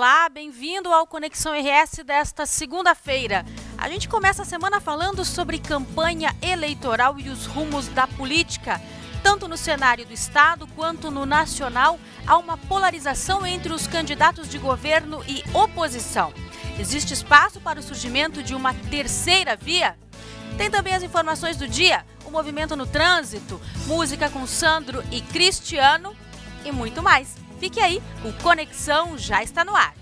Olá, bem-vindo ao Conexão RS desta segunda-feira. A gente começa a semana falando sobre campanha eleitoral e os rumos da política. Tanto no cenário do estado quanto no nacional, há uma polarização entre os candidatos de governo e oposição. Existe espaço para o surgimento de uma terceira via? Tem também as informações do dia, o movimento no trânsito, música com Sandro e Cristiano e muito mais. Fique aí, o Conexão já está no ar.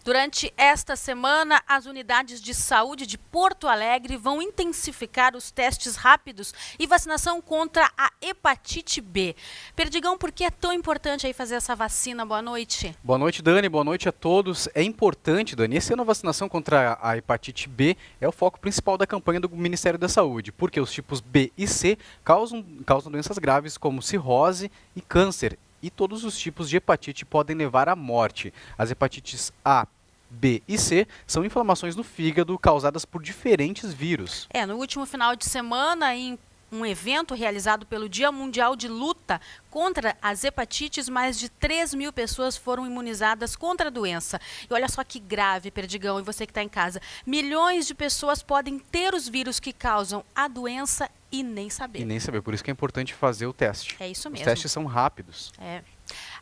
Durante esta semana, as unidades de saúde de Porto Alegre vão intensificar os testes rápidos e vacinação contra a hepatite B. Perdigão, por que é tão importante aí fazer essa vacina? Boa noite. Boa noite, Dani. Boa noite a todos. É importante, Dani. Esse ano a vacinação contra a hepatite B é o foco principal da campanha do Ministério da Saúde, porque os tipos B e C causam doenças graves como cirrose e câncer. E todos os tipos de hepatite podem levar à morte. As hepatites A, B e C são inflamações no fígado causadas por diferentes vírus. No último final de semana, em um evento realizado pelo Dia Mundial de Luta contra as hepatites, mais de 3 mil pessoas foram imunizadas contra a doença. E olha só que grave, Perdigão, e você que está em casa. Milhões de pessoas podem ter os vírus que causam a doença e nem saber. Por isso que é importante fazer o teste. É isso mesmo. Os testes são rápidos.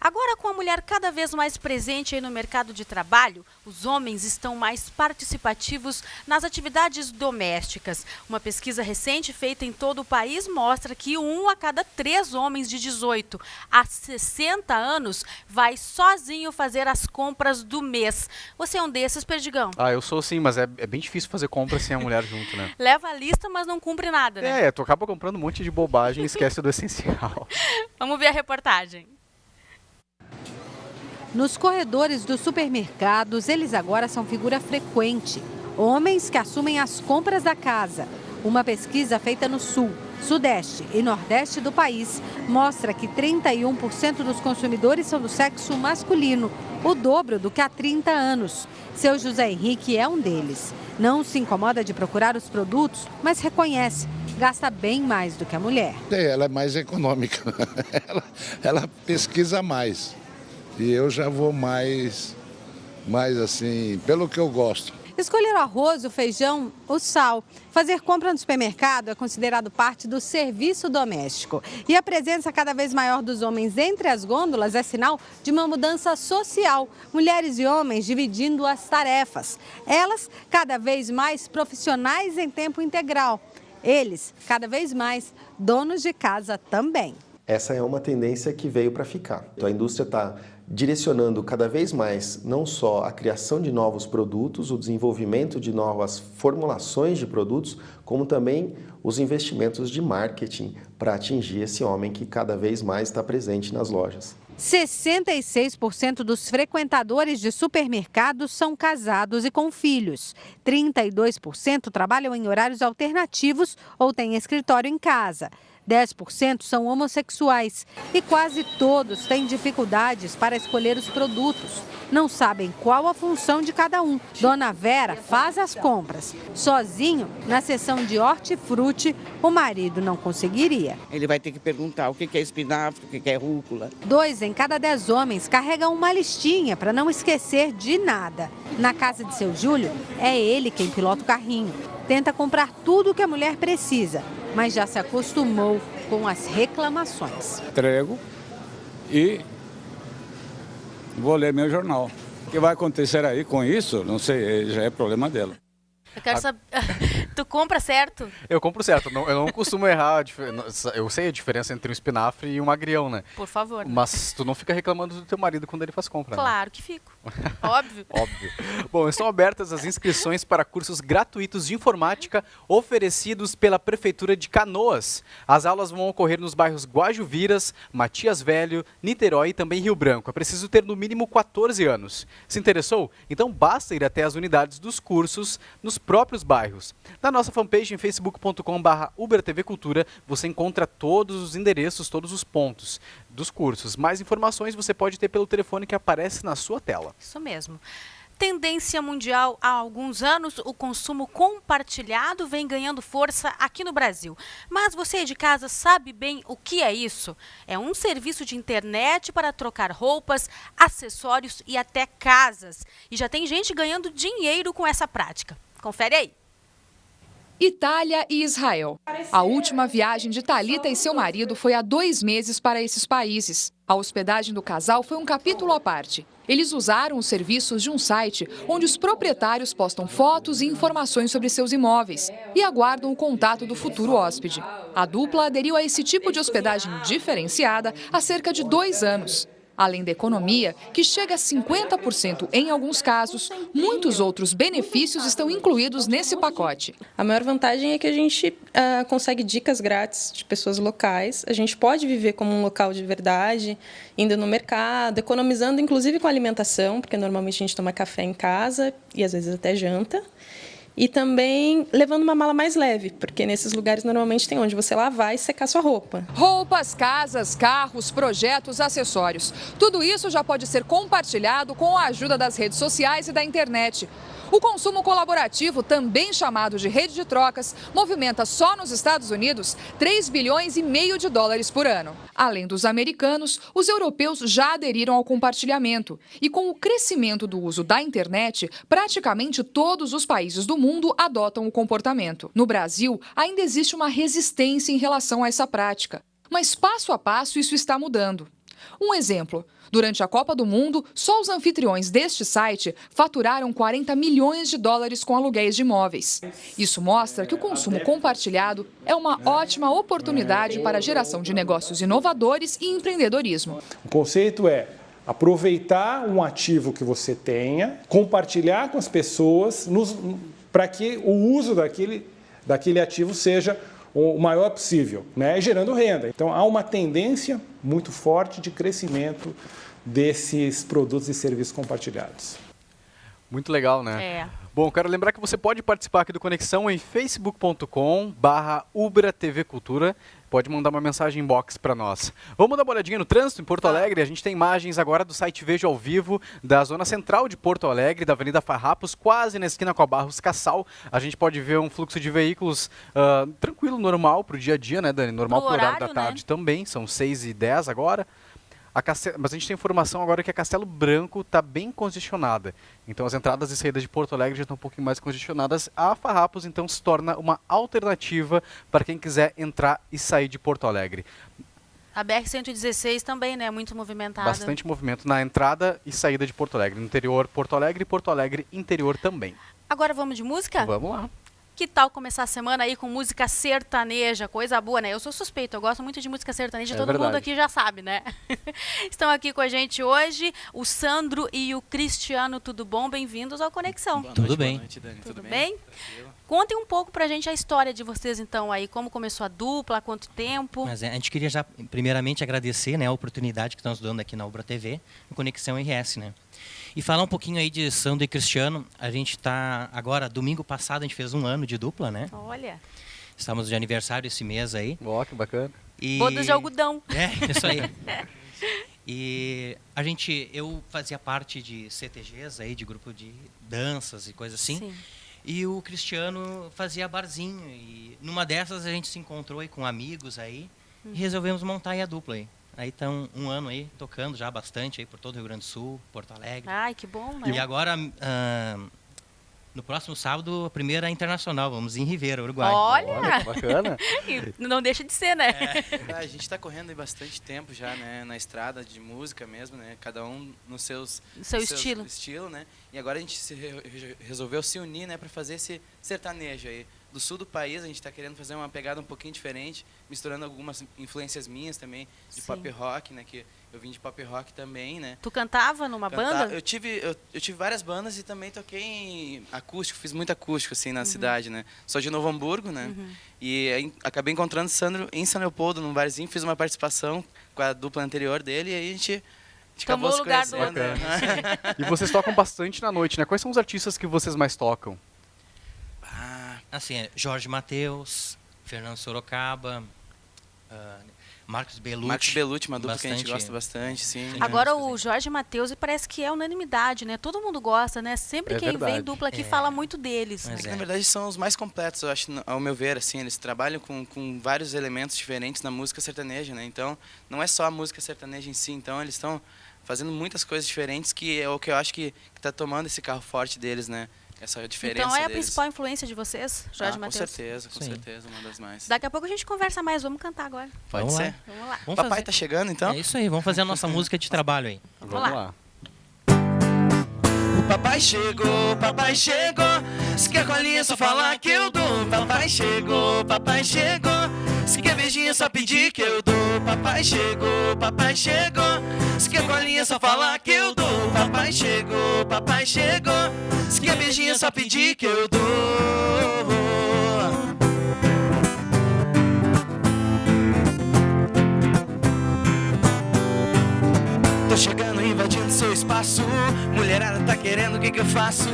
Agora, com a mulher cada vez mais presente aí no mercado de trabalho, os homens estão mais participativos nas atividades domésticas. Uma pesquisa recente feita em todo o país mostra que 1 a cada 3 homens de 18 a 60 anos vai sozinho fazer as compras do mês. Você é um desses, Perdigão? Eu sou sim, mas é bem difícil fazer compra sem a mulher junto, né? Leva a lista, mas não cumpre nada, né? Tu acaba comprando um monte de bobagem e esquece do essencial. Vamos ver a reportagem. Nos corredores dos supermercados, eles agora são figura frequente. Homens que assumem as compras da casa. Uma pesquisa feita no Sul, Sudeste e Nordeste do país mostra que 31% dos consumidores são do sexo masculino, o dobro do que há 30 anos. Seu José Henrique é um deles. Não se incomoda de procurar os produtos, mas reconhece, gasta bem mais do que a mulher. Ela é mais econômica, ela pesquisa mais. E eu já vou mais assim, pelo que eu gosto. Escolher o arroz, o feijão, o sal. Fazer compra no supermercado é considerado parte do serviço doméstico. E a presença cada vez maior dos homens entre as gôndolas é sinal de uma mudança social. Mulheres e homens dividindo as tarefas. Elas cada vez mais profissionais em tempo integral. Eles cada vez mais donos de casa também. Essa é uma tendência que veio para ficar. Então, a indústria está direcionando cada vez mais não só a criação de novos produtos, o desenvolvimento de novas formulações de produtos, como também os investimentos de marketing para atingir esse homem que cada vez mais está presente nas lojas. 66% dos frequentadores de supermercados são casados e com filhos. 32% trabalham em horários alternativos ou têm escritório em casa. 10% são homossexuais e quase todos têm dificuldades para escolher os produtos. Não sabem qual a função de cada um. Dona Vera faz as compras. Sozinho, na seção de hortifruti, o marido não conseguiria. Ele vai ter que perguntar o que é espinafre, o que é rúcula. 2 em cada 10 homens carregam uma listinha para não esquecer de nada. Na casa de seu Júlio, é ele quem pilota o carrinho. Tenta comprar tudo o que a mulher precisa, mas já se acostumou com as reclamações. Entrego e vou ler meu jornal. O que vai acontecer aí com isso, não sei, já é problema dela. Eu quero saber, tu compra certo? Eu compro certo, eu não costumo errar, eu sei a diferença entre um espinafre e um agrião, né? Por favor. Mas tu não fica reclamando do teu marido quando ele faz compra, Claro que fico, óbvio. Óbvio. Bom, estão abertas as inscrições para cursos gratuitos de informática oferecidos pela Prefeitura de Canoas. As aulas vão ocorrer nos bairros Guajuviras, Matias Velho, Niterói e também Rio Branco. É preciso ter no mínimo 14 anos. Se interessou? Então basta ir até as unidades dos cursos nos próprios bairros. Na nossa fanpage em facebook.com/ubertvcultura você encontra todos os endereços, todos os pontos dos cursos. Mais informações você pode ter pelo telefone que aparece na sua tela. Isso mesmo. Tendência mundial há alguns anos, o consumo compartilhado vem ganhando força aqui no Brasil. Mas você de casa sabe bem o que é isso? É um serviço de internet para trocar roupas, acessórios e até casas. E já tem gente ganhando dinheiro com essa prática. Confere aí. Itália e Israel. A última viagem de Thalita e seu marido foi há 2 meses para esses países. A hospedagem do casal foi um capítulo à parte. Eles usaram os serviços de um site onde os proprietários postam fotos e informações sobre seus imóveis e aguardam o contato do futuro hóspede. A dupla aderiu a esse tipo de hospedagem diferenciada há cerca de 2 anos. Além da economia, que chega a 50% em alguns casos, muitos outros benefícios estão incluídos nesse pacote. A maior vantagem é que a gente consegue dicas grátis de pessoas locais. A gente pode viver como um local de verdade, indo no mercado, economizando inclusive com alimentação, porque normalmente a gente toma café em casa e às vezes até janta. E também levando uma mala mais leve, porque nesses lugares normalmente tem onde você lavar e secar sua roupa. Roupas, casas, carros, projetos, acessórios. Tudo isso já pode ser compartilhado com a ajuda das redes sociais e da internet. O consumo colaborativo, também chamado de rede de trocas, movimenta só nos Estados Unidos 3,5 bilhões por ano. Além dos americanos, os europeus já aderiram ao compartilhamento. E com o crescimento do uso da internet, praticamente todos os países do mundo adotam o comportamento. No Brasil, ainda existe uma resistência em relação a essa prática. Mas passo a passo isso está mudando. Um exemplo. Durante a Copa do Mundo, só os anfitriões deste site faturaram 40 milhões de dólares com aluguéis de imóveis. Isso mostra que o consumo compartilhado é uma ótima oportunidade para a geração de negócios inovadores e empreendedorismo. O conceito é aproveitar um ativo que você tenha, compartilhar com as pessoas para que o uso daquele ativo seja o maior possível, né? Gerando renda. Então, há uma tendência muito forte de crescimento desses produtos e serviços compartilhados. Muito legal, né? Bom, quero lembrar que você pode participar aqui do Conexão em facebook.com/UbraTVCultura. Pode mandar uma mensagem inbox para nós. Vamos dar uma olhadinha no trânsito em Porto Alegre. A gente tem imagens agora do site Vejo ao Vivo, da zona central de Porto Alegre, da Avenida Farrapos, quase na esquina com a Barros Cassal. A gente pode ver um fluxo de veículos tranquilo, normal para o dia a dia, né, Dani? Normal para o horário da tarde, né? Também, são 6h10 agora. Mas a gente tem informação agora que a Castelo Branco está bem congestionada. Então as entradas e saídas de Porto Alegre já estão um pouquinho mais congestionadas. A Farrapos, então, se torna uma alternativa para quem quiser entrar e sair de Porto Alegre. A BR-116 também, né? Muito movimentada. Bastante movimento na entrada e saída de Porto Alegre. No interior, Porto Alegre e Porto Alegre interior também. Agora vamos de música? Vamos lá. Que tal começar a semana aí com música sertaneja, coisa boa, né? Eu sou suspeito, eu gosto muito de música sertaneja, todo mundo aqui já sabe, né? Estão aqui com a gente hoje o Sandro e o Cristiano, tudo bom? Bem-vindos ao Conexão. Tudo bem. Boa noite, Dani. Tudo bem? Contem um pouco pra gente a história de vocês, então, aí, como começou a dupla, há quanto tempo? Mas a gente queria já, primeiramente, agradecer, né, a oportunidade que estão nos dando aqui na Ubra TV, no Conexão RS, né? E falar um pouquinho aí de Sandro e Cristiano. A gente está agora, domingo passado, a gente fez 1 ano de dupla, né? Olha. Estamos de aniversário esse mês aí. Ó, que bacana. Bodas de algodão. Isso aí. E eu fazia parte de CTGs aí, de grupo de danças e coisas assim. Sim. E o Cristiano fazia barzinho. E numa dessas a gente se encontrou aí com amigos aí e resolvemos montar aí a dupla aí. Aí estão 1 ano aí, tocando já bastante aí por todo o Rio Grande do Sul, Porto Alegre. Ai, que bom, né? E agora, no próximo sábado, a primeira internacional, vamos em Ribeira, Uruguai. Olha, que bacana. Não deixa de ser, né? A gente está correndo aí bastante tempo já, né? Na estrada de música mesmo, né? Cada um no seu estilo, né? E agora a gente resolveu se unir, né? Para fazer esse sertanejo aí. Do sul do país, a gente está querendo fazer uma pegada um pouquinho diferente, misturando algumas influências minhas também, de pop rock, né? Que eu vim de pop rock também, né? Tu cantava numa banda? Eu tive várias bandas e também toquei em acústico, fiz muito acústico, assim, na cidade, né? Sou de Novo Hamburgo, né? E aí, acabei encontrando o Sandro em São Leopoldo, num barzinho, fiz uma participação com a dupla anterior dele, e aí a gente acabou se conhecendo. E vocês tocam bastante na noite, né? Quais são os artistas que vocês mais tocam? Assim, Jorge Mateus, Fernando Sorocaba, Marcos Bellucci. Marcos Bellucci, uma dupla que a gente gosta bastante, sim. Agora o Jorge Mateus parece que é unanimidade, né? Todo mundo gosta, né? Sempre quem vem dupla aqui fala muito deles. Mas na verdade são os mais completos, eu acho, ao meu ver, assim, eles trabalham com vários elementos diferentes na música sertaneja, né? Então, não é só a música sertaneja em si, então eles estão fazendo muitas coisas diferentes, que é o que eu acho que está tomando esse carro forte deles, né? Essa diferença Então é a deles. principal influência de vocês, Jorge Mateus? Com certeza, uma das mais. Daqui a pouco a gente conversa mais, vamos cantar agora. Pode ser. Vamos lá. O papai tá chegando, então? É isso aí, vamos fazer a nossa música de trabalho aí. Vamos lá. O papai chegou, se quer colinha só falar que eu dou. Papai chegou, se quer beijinho só pedir que eu dou. Papai chegou, se quer colinha só falar que eu dou. Papai chegou, se quer beijinho só pedir que eu dou. Tô chegando, invadindo seu espaço. Mulherada tá querendo, o que eu faço?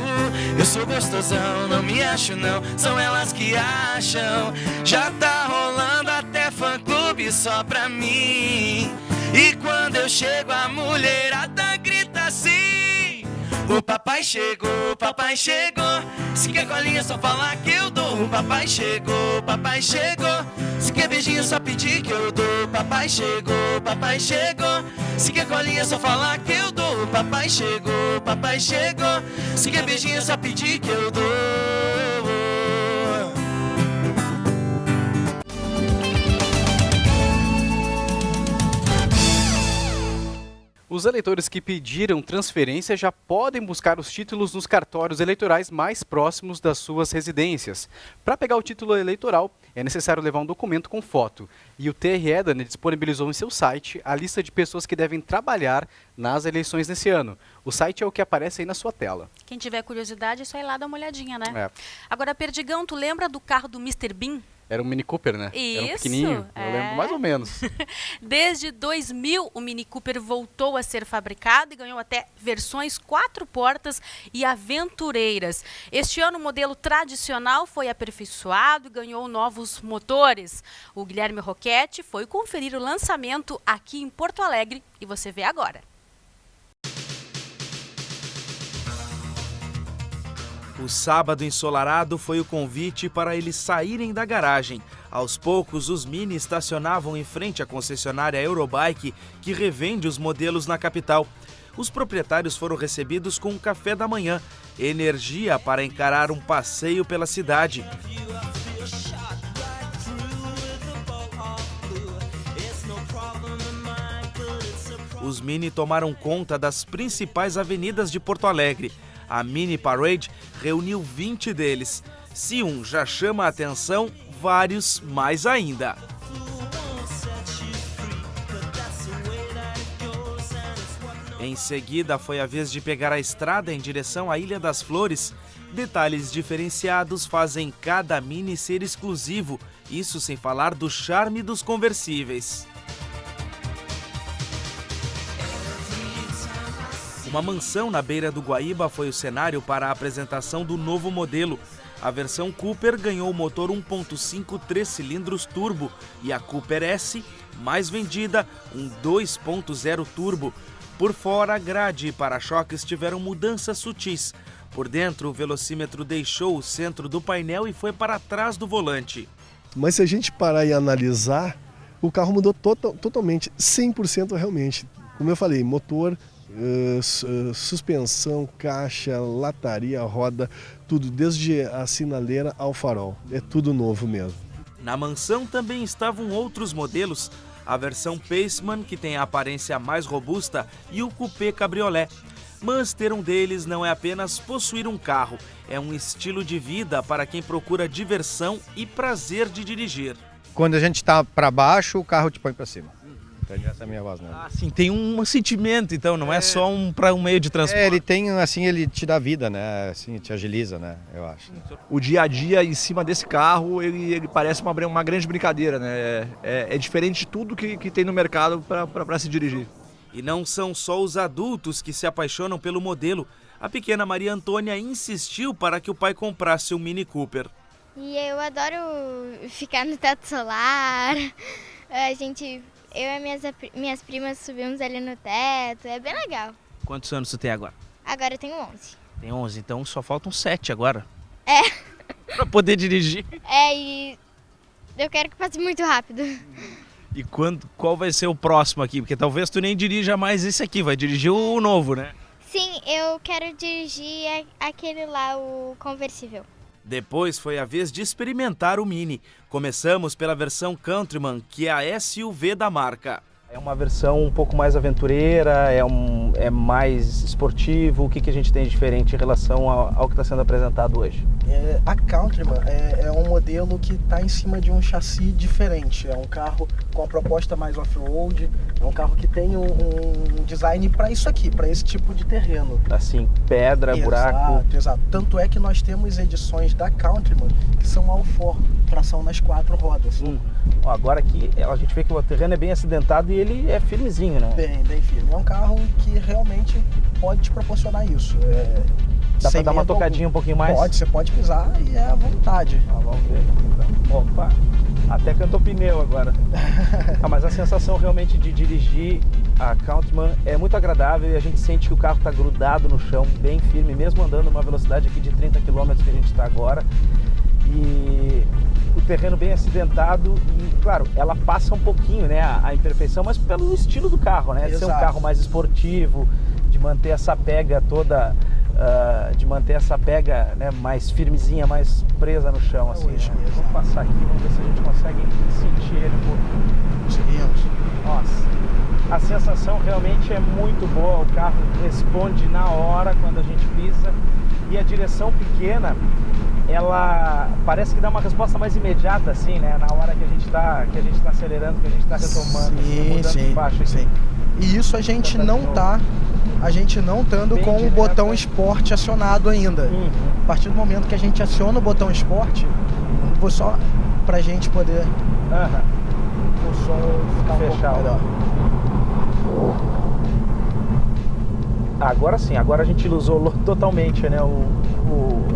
Eu sou gostosão, não me acho não. São elas que acham. Já tá rolando até fã-clube só pra mim. E quando eu chego a mulherada grita assim: o papai chegou, se quer colinha só falar que eu dou. O papai chegou, se quer beijinho só pedir que eu dou. Papai chegou, se quer colinha só falar que eu dou. Papai chegou, se quer beijinho só pedir que eu dou. Os eleitores que pediram transferência já podem buscar os títulos nos cartórios eleitorais mais próximos das suas residências. Para pegar o título eleitoral, é necessário levar um documento com foto. E o TRE, Dani, disponibilizou em seu site a lista de pessoas que devem trabalhar nas eleições nesse ano. O site é o que aparece aí na sua tela. Quem tiver curiosidade é só ir lá dar uma olhadinha, né? É. Agora, Perdigão, tu lembra do carro do Mr. Bean? Era um Mini Cooper, né? Isso, era um pequenininho, eu lembro mais ou menos. Desde 2000, o Mini Cooper voltou a ser fabricado e ganhou até versões 4 portas e aventureiras. Este ano, o modelo tradicional foi aperfeiçoado e ganhou novos motores. O Guilherme Roquette foi conferir o lançamento aqui em Porto Alegre e você vê agora. O sábado ensolarado foi o convite para eles saírem da garagem. Aos poucos, os Mini estacionavam em frente à concessionária Eurobike, que revende os modelos na capital. Os proprietários foram recebidos com um café da manhã, energia para encarar um passeio pela cidade. Os Mini tomaram conta das principais avenidas de Porto Alegre. A Mini Parade reuniu 20 deles. Se um já chama a atenção, vários mais ainda. Em seguida, foi a vez de pegar a estrada em direção à Ilha das Flores. Detalhes diferenciados fazem cada Mini ser exclusivo, isso sem falar do charme dos conversíveis. Uma mansão na beira do Guaíba foi o cenário para a apresentação do novo modelo. A versão Cooper ganhou o motor 1.5 3 cilindros turbo e a Cooper S, mais vendida, um 2.0 turbo. Por fora, a grade e para-choques tiveram mudanças sutis. Por dentro, o velocímetro deixou o centro do painel e foi para trás do volante. Mas se a gente parar e analisar, o carro mudou totalmente, 100% realmente. Como eu falei, motor, suspensão, caixa, lataria, roda, tudo, desde a sinaleira ao farol. É tudo novo mesmo. Na mansão também estavam outros modelos, a versão Paceman, que tem a aparência mais robusta, e o Coupé Cabriolet. Mas ter um deles não é apenas possuir um carro, é um estilo de vida para quem procura diversão e prazer de dirigir. Quando a gente está para baixo, o carro te põe para cima. Essa é a minha voz, né? Ah, sim, tem um sentimento, então, não é só para um meio de transporte. Ele tem, assim, ele te dá vida, né? Assim, te agiliza, né? Eu acho. O dia a dia em cima desse carro, ele parece uma grande brincadeira, né? É diferente de tudo que tem no mercado para se dirigir. E não são só os adultos que se apaixonam pelo modelo. A pequena Maria Antônia insistiu para que o pai comprasse um Mini Cooper. E eu adoro ficar no teto solar, a gente Eu e minhas primas subimos ali no teto, é bem legal. Quantos anos você tem agora? Agora eu tenho 11. Tem 11, então só faltam 7 agora. É. Pra poder dirigir. E eu quero que passe muito rápido. E qual vai ser o próximo aqui? Porque talvez tu nem dirija mais esse aqui, vai dirigir o novo, né? Sim, eu quero dirigir aquele lá, o conversível. Depois foi a vez de experimentar o Mini. Começamos pela versão Countryman, que é a SUV da marca. É uma versão um pouco mais aventureira, é mais esportivo. O que a gente tem de diferente em relação ao que está sendo apresentado hoje? A Countryman é um modelo que está em cima de um chassi diferente. É um carro com a proposta mais off-road, é um carro que tem um design para isso aqui, para esse tipo de terreno. Assim, pedra, buraco. Exato. Tanto é que nós temos edições da Countryman que são all-four, tração nas 4 rodas. Agora aqui a gente vê que o terreno é bem acidentado e ele é firmezinho, né? Bem firme. É um carro que realmente pode te proporcionar isso. Dá pra dar uma tocadinha um pouquinho mais? Você pode pisar e é à vontade. Vamos ver. Opa, até cantou pneu agora. Mas a sensação realmente de dirigir a Countryman é muito agradável e a gente sente que o carro está grudado no chão, bem firme, mesmo andando numa velocidade aqui de 30 km que a gente está agora. E o terreno bem acidentado e, claro, ela passa um pouquinho, né, a imperfeição, mas pelo estilo do carro, né? De ser um carro mais esportivo, de manter essa pega toda, né, mais firmezinha, mais presa no chão, assim. Né? Vamos passar aqui, vamos ver se a gente consegue sentir ele um pouco. Conseguimos. Nossa, a sensação realmente é muito boa, o carro responde na hora quando a gente pisa e a direção pequena, ela parece que dá uma resposta mais imediata, assim, né? Na hora que a gente tá acelerando, que a gente tá retomando, mudando de baixo. Sim. E isso a gente não tá estando com o botão Sport acionado ainda. A partir do momento que a gente aciona o botão Sport, vou só pra gente poder o som ficar fechar, um pouco melhor. Agora sim, agora a gente usou totalmente, né?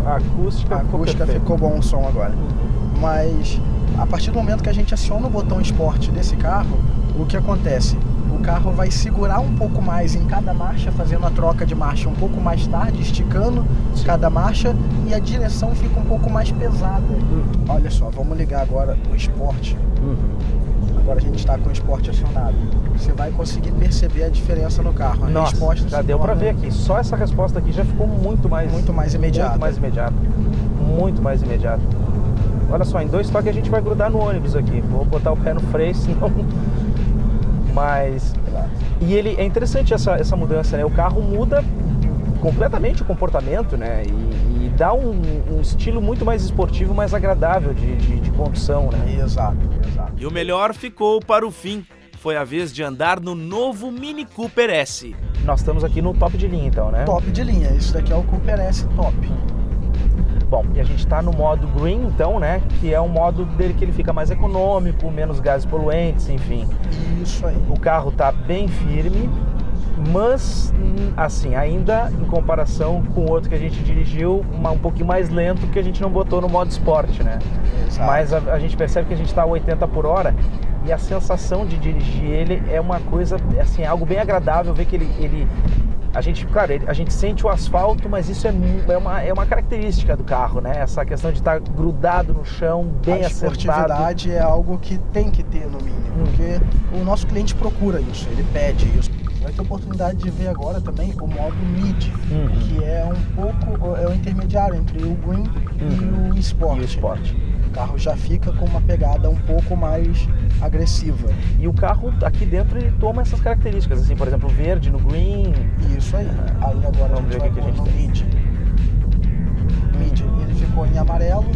A acústica ficou bom o som agora. Mas a partir do momento que a gente aciona o botão Sport desse carro, o que acontece? O carro vai segurar um pouco mais em cada marcha, fazendo a troca de marcha um pouco mais tarde, esticando cada marcha e a direção fica um pouco mais pesada. Olha só, vamos ligar agora o Sport. Agora a gente está com o Sport acionado. Você vai conseguir perceber a diferença no carro. Nossa, resposta já deu para ver aqui. Só essa resposta aqui já ficou muito mais imediata. Muito mais imediata. Olha só, em 2 toques a gente vai grudar no ônibus aqui. Vou botar o pé no freio, senão... Mas... E ele é interessante essa mudança, né? O carro muda completamente o comportamento, né? E dá um estilo muito mais esportivo, mais agradável de condução, né? Exato. E o melhor ficou para o fim. Foi a vez de andar no novo Mini Cooper S. Nós estamos aqui no top de linha, então, né? Top de linha. Isso daqui é o Cooper S Top. Bom, e a gente está no modo Green, então, né? Que é um modo dele que ele fica mais econômico, menos gases poluentes, enfim. Isso aí. O carro está bem firme, mas, assim, ainda em comparação com o outro que a gente dirigiu, um pouquinho mais lento, porque a gente não botou no modo Sport, né? Exato. Mas a gente percebe que a gente está a 80 por hora e a sensação de dirigir ele é uma coisa, assim, algo bem agradável, ver que ele a gente, claro, a gente sente o asfalto, mas isso é uma característica do carro, né? Essa questão de estar grudado no chão, bem acertado. A esportividade é algo que tem que ter no mínimo, porque o nosso cliente procura isso, ele pede isso. Vai ter a oportunidade de ver agora também o modo Mid, que é o intermediário entre o Green e o Sport. O carro já fica com uma pegada um pouco mais agressiva. E o carro aqui dentro ele toma essas características, assim, por exemplo, verde no Green. Isso aí. Aí agora vamos ver o que a gente no tem. Mid, ele ficou em amarelo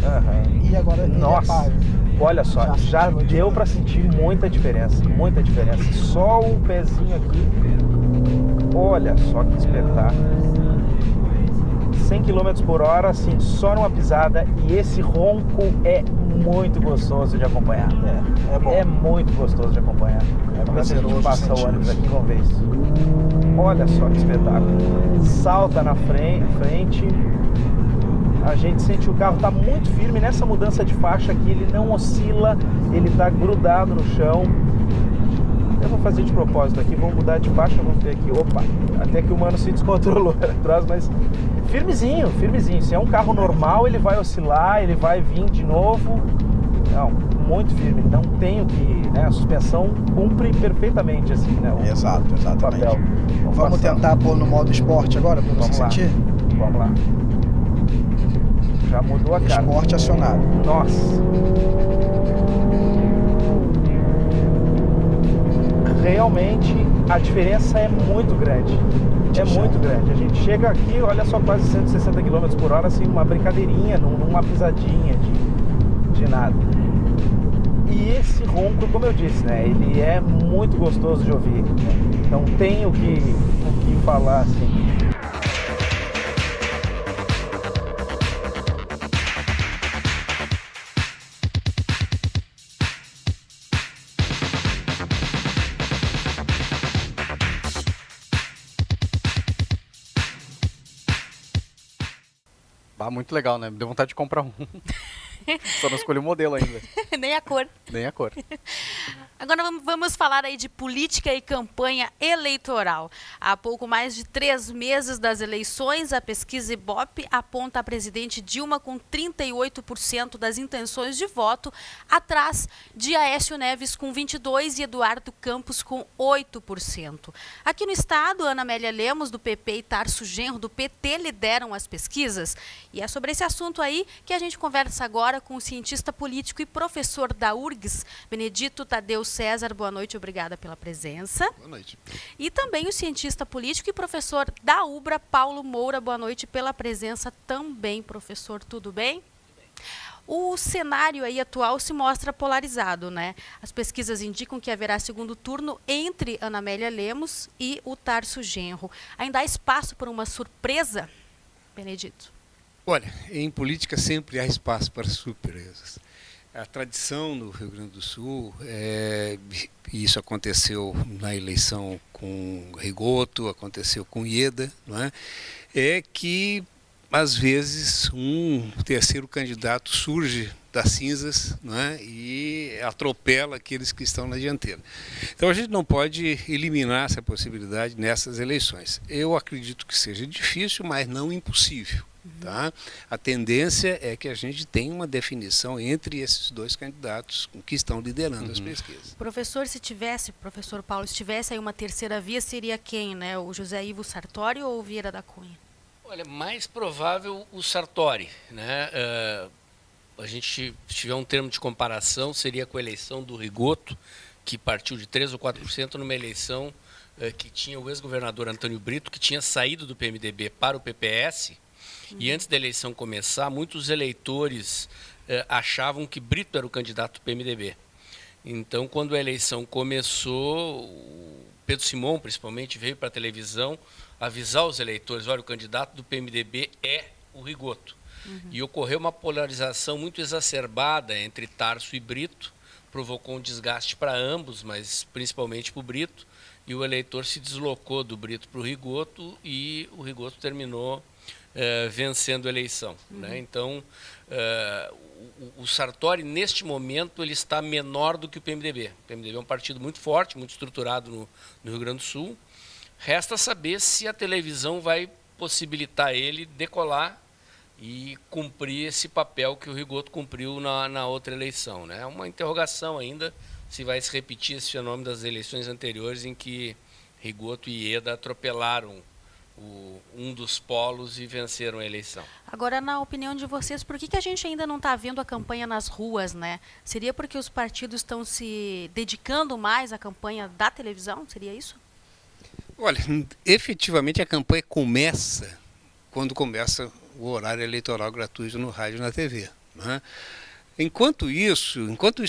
e agora ele é pálido. Olha só, já deu para sentir muita diferença. Só o pezinho aqui. Olha só que espetáculo. 100 km por hora, assim, só numa pisada, e esse ronco é muito gostoso de acompanhar. É bom. É muito gostoso de acompanhar. Vamos ver se a gente passa o ônibus aqui, vamos ver isso. Olha só que espetáculo. Salta na frente. A gente sente que o carro está muito firme nessa mudança de faixa aqui, ele não oscila, ele está grudado no chão. fazer de propósito aqui, vamos mudar de faixa, vamos ver aqui, opa, até que o mano se descontrolou atrás, mas firmezinho, firmezinho. Se é um carro normal, ele vai oscilar, ele vai vir de novo. Não, muito firme, não tenho que, né, a suspensão cumpre perfeitamente assim, né? Exato, exatamente. Papel. Vamos tentar pôr no modo esporte agora, para você sentir? Vamos lá. Já mudou a cara. Esporte acionado. Nossa. Realmente a diferença é muito grande. É muito grande. A gente chega aqui, olha só, quase 160 km por hora, assim, uma brincadeirinha, numa pisadinha de nada. E esse ronco, como eu disse, né, ele é muito gostoso de ouvir. Né? Não tenho o que falar, assim. Muito legal, né? Me deu vontade de comprar um. Só não escolhi o modelo ainda. Nem a cor. Nem a cor. Agora vamos falar aí de política e campanha eleitoral. Há pouco mais de 3 meses das eleições, a pesquisa Ibope aponta a presidente Dilma com 38% das intenções de voto, atrás de Aécio Neves com 22% e Eduardo Campos com 8%. Aqui no estado, Ana Amélia Lemos, do PP, e Tarso Genro, do PT, lideram as pesquisas. E é sobre esse assunto aí que a gente conversa agora com o cientista político e professor da URGS, Benedito Tadeu César. Boa noite, obrigada pela presença. Boa noite. E também o cientista político e professor da UBRA, Paulo Moura. Boa noite pela presença também, professor. Tudo bem? O cenário aí atual se mostra polarizado, né? As pesquisas indicam que haverá segundo turno entre Ana Amélia Lemos e o Tarso Genro. Ainda há espaço para uma surpresa, Benedito? Olha, em política sempre há espaço para surpresas. A tradição no Rio Grande do Sul, e isso aconteceu na eleição com Rigoto, aconteceu com Ieda, não é? É que, às vezes, um terceiro candidato surge das cinzas, não é? E atropela aqueles que estão na dianteira. Então a gente não pode eliminar essa possibilidade nessas eleições. Eu acredito que seja difícil, mas não impossível. Tá? A tendência é que a gente tenha uma definição entre esses dois candidatos que estão liderando as pesquisas. Professor, professor Paulo, se tivesse aí uma terceira via, seria quem, né? O José Ivo Sartori ou o Vieira da Cunha? Olha, mais provável o Sartori, né? A gente, se tiver um termo de comparação, seria com a eleição do Rigoto, que partiu de 3 ou 4% numa eleição que tinha o ex-governador Antônio Brito, que tinha saído do PMDB para o PPS. E antes da eleição começar, muitos eleitores achavam que Brito era o candidato do PMDB. Então, quando a eleição começou, o Pedro Simon, principalmente, veio para a televisão avisar os eleitores, olha, o candidato do PMDB é o Rigoto. E ocorreu uma polarização muito exacerbada entre Tarso e Brito, provocou um desgaste para ambos, mas principalmente para o Brito, e o eleitor se deslocou do Brito para o Rigoto, e o Rigoto terminou vencendo a eleição. Né? Então, o Sartori, neste momento, ele está menor do que o PMDB. O PMDB é um partido muito forte, muito estruturado no Rio Grande do Sul. Resta saber se a televisão vai possibilitar ele decolar e cumprir esse papel que o Rigoto cumpriu na outra eleição. Né? É uma interrogação ainda se vai se repetir esse fenômeno das eleições anteriores em que Rigoto e Ieda atropelaram um dos polos e venceram a eleição. Agora, na opinião de vocês, por que a gente ainda não está vendo a campanha nas ruas, né? Seria porque os partidos estão se dedicando mais à campanha da televisão? Seria isso? Olha, efetivamente a campanha começa quando começa o horário eleitoral gratuito no rádio e na TV. Né? Enquanto isso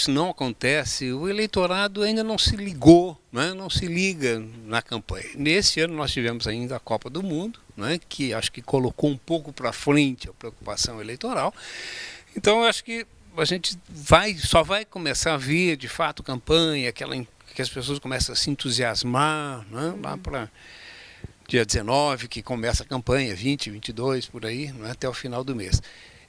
não acontece, o eleitorado ainda não se ligou, né? Não se liga na campanha. Nesse ano nós tivemos ainda a Copa do Mundo, né? Que acho que colocou um pouco para frente a preocupação eleitoral. Então eu acho que a gente só vai começar a ver de fato campanha, que as pessoas começam a se entusiasmar, né? Lá para dia 19, que começa a campanha, 20, 22, por aí, né? Até o final do mês.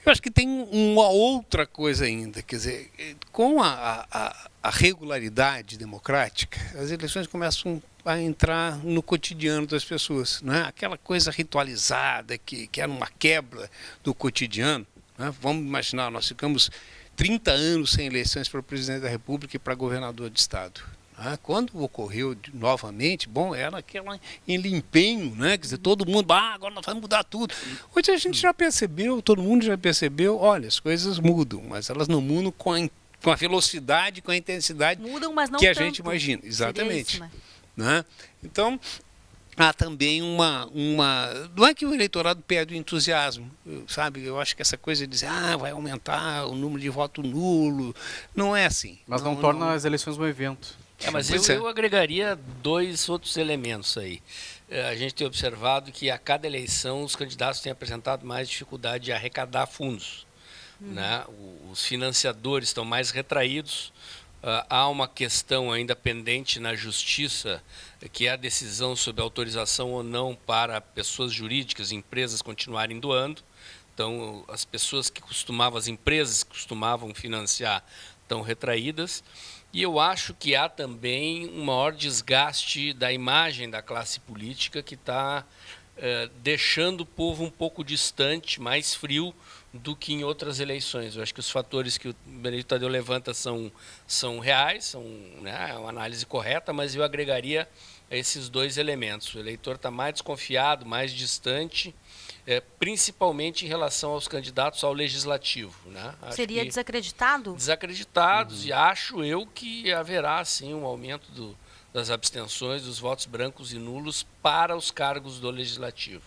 Eu acho que tem uma outra coisa ainda, quer dizer, com a regularidade democrática, as eleições começam a entrar no cotidiano das pessoas, não é? Aquela coisa ritualizada que era uma quebra do cotidiano, né? Vamos imaginar, nós ficamos 30 anos sem eleições para presidente da República e para governador de estado. Quando ocorreu novamente, bom, era aquele empenho, né? Quer dizer, todo mundo, agora nós vamos mudar tudo. Hoje a gente já percebeu, todo mundo já percebeu, olha, as coisas mudam, mas elas não mudam com a velocidade, com a intensidade mudam, mas não que a tanto. gente imagina. Exatamente. Isso, né? Né? Então, há também não é que o eleitorado perde o entusiasmo, sabe? Eu acho que essa coisa de dizer, vai aumentar o número de voto nulo, não é assim. Mas não torna as eleições um evento. Mas eu agregaria 2 outros elementos aí. A gente tem observado que a cada eleição os candidatos têm apresentado mais dificuldade de arrecadar fundos. Né? Os financiadores estão mais retraídos. Há uma questão ainda pendente na Justiça, que é a decisão sobre autorização ou não para pessoas jurídicas e empresas continuarem doando. Então, as empresas que costumavam financiar estão retraídas. E eu acho que há também um maior desgaste da imagem da classe política que está deixando o povo um pouco distante, mais frio do que em outras eleições. Eu acho que os fatores que o Benedito Tadeu levanta são reais, são, né, uma análise correta, mas eu agregaria esses 2 elementos. O eleitor está mais desconfiado, mais distante, principalmente em relação aos candidatos ao legislativo. Né? Seria desacreditado? Desacreditados, e acho eu que haverá sim um aumento das abstenções, dos votos brancos e nulos para os cargos do legislativo.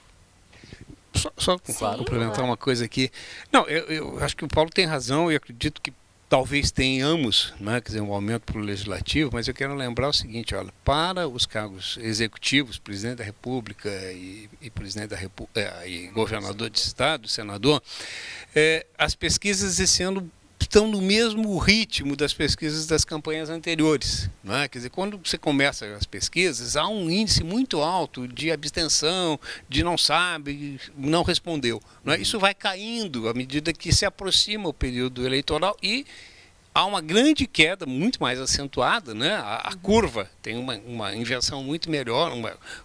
Só complementar uma coisa aqui. Não, eu acho que o Paulo tem razão e acredito que talvez tenhamos, né, quer dizer, um aumento para o legislativo, mas eu quero lembrar o seguinte, olha, para os cargos executivos, presidente da República e presidente da e governador de estado, senador, as pesquisas esse ano estão no mesmo ritmo das pesquisas das campanhas anteriores. Não é? Quer dizer, quando você começa as pesquisas, há um índice muito alto de abstenção, de não sabe, não respondeu. Não é? Isso vai caindo à medida que se aproxima o período eleitoral e há uma grande queda, muito mais acentuada, né? A curva tem uma inversão muito melhor,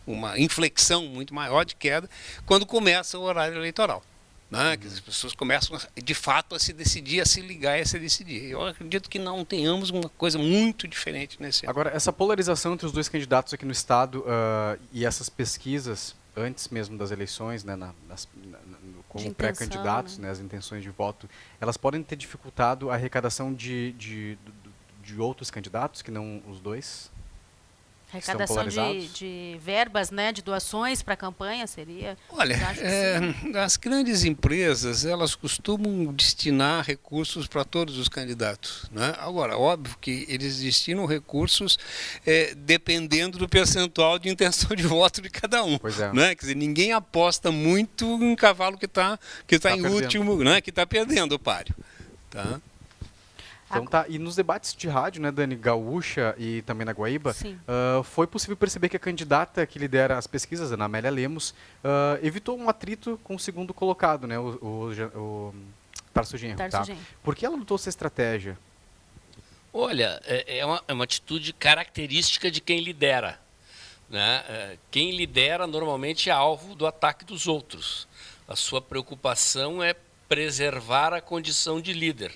uma inflexão muito maior de queda quando começa o horário eleitoral. Né? Que as pessoas começam, de fato, a se decidir, a se ligar e a se decidir. Eu acredito que não tenhamos uma coisa muito diferente nesse ano. Agora, essa polarização entre os 2 candidatos aqui no Estado e essas pesquisas, antes mesmo das eleições, né, como pré-candidatos, né, as intenções de voto, elas podem ter dificultado a arrecadação de outros candidatos, que não os 2? Arrecadação de verbas, né, de doações para a campanha seria? Olha, as grandes empresas, elas costumam destinar recursos para todos os candidatos. Né? Agora, óbvio que eles destinam recursos dependendo do percentual de intenção de voto de cada um. Pois é. Né? Quer dizer, ninguém aposta muito em cavalo que está em último, né? Que está perdendo o páreo. Tá? Então tá, e nos debates de rádio, né, Dani, Gaúcha e também na Guaíba, foi possível perceber que a candidata que lidera as pesquisas, Ana Amélia Lemos, evitou um atrito com o segundo colocado, né, o Tarso Genro. Tá? Por que ela adotou essa estratégia? Olha, é uma atitude característica de quem lidera. Né? Quem lidera normalmente é alvo do ataque dos outros. A sua preocupação é preservar a condição de líder.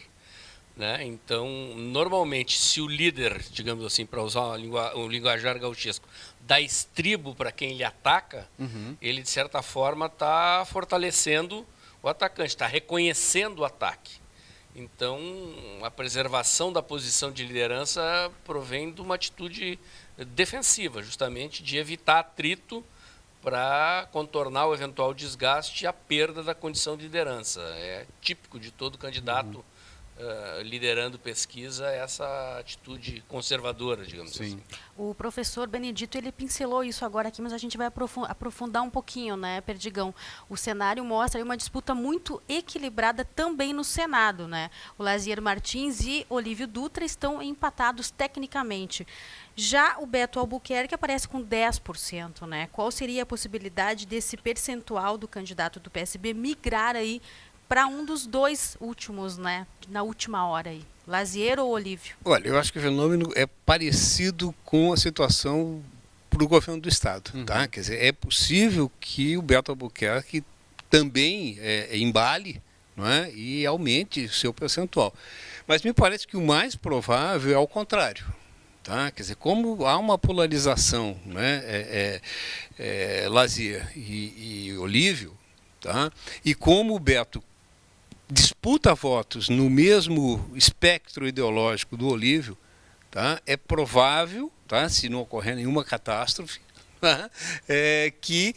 Né? Então, normalmente, se o líder, digamos assim, para usar um linguajar gauchesco, dá estribo para quem lhe ataca, ele, de certa forma, está fortalecendo o atacante, está reconhecendo o ataque. Então, a preservação da posição de liderança provém de uma atitude defensiva, justamente de evitar atrito para contornar o eventual desgaste e a perda da condição de liderança. É típico de todo candidato liderando pesquisa, essa atitude conservadora, digamos assim. O professor Benedito, ele pincelou isso agora aqui, mas a gente vai aprofundar um pouquinho, né, Perdigão? O cenário mostra aí uma disputa muito equilibrada também no Senado, né? O Lazier Martins e Olívio Dutra estão empatados tecnicamente. Já o Beto Albuquerque aparece com 10%, né? Qual seria a possibilidade desse percentual do candidato do PSB migrar aí para um dos dois últimos, né? Na última hora aí. Lazier ou Olívio? Olha, eu acho que o fenômeno é parecido com a situação para o governo do Estado. Tá? Quer dizer, é possível que o Beto Albuquerque também embale, não é? E aumente o seu percentual. Mas me parece que o mais provável é ao contrário. Tá? Quer dizer, como há uma polarização, né? Lazier e Olívio, tá? E como o Beto disputa votos no mesmo espectro ideológico do Olívio, tá? É provável, tá? Se não ocorrer nenhuma catástrofe, tá? Que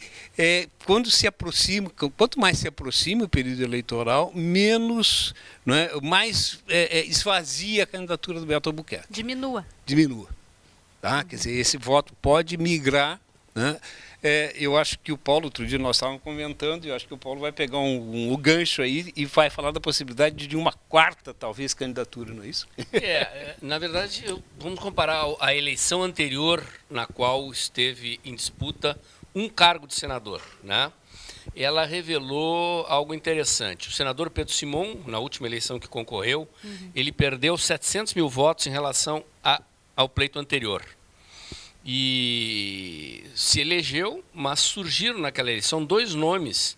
quando se aproxima, quanto mais se aproxima o período eleitoral, menos, né, mais esvazia a candidatura do Beto Albuquerque. Diminua. Tá? Quer dizer, esse voto pode migrar, né? Eu acho que o Paulo, outro dia nós estávamos comentando, e eu acho que o Paulo vai pegar um gancho aí e vai falar da possibilidade de uma quarta, talvez, candidatura, não é isso? Na verdade, vamos comparar a eleição anterior, na qual esteve em disputa um cargo de senador, né? Ela revelou algo interessante. O senador Pedro Simon, na última eleição que concorreu, ele perdeu 700 mil votos em relação ao pleito anterior. E se elegeu, mas surgiram naquela eleição dois nomes,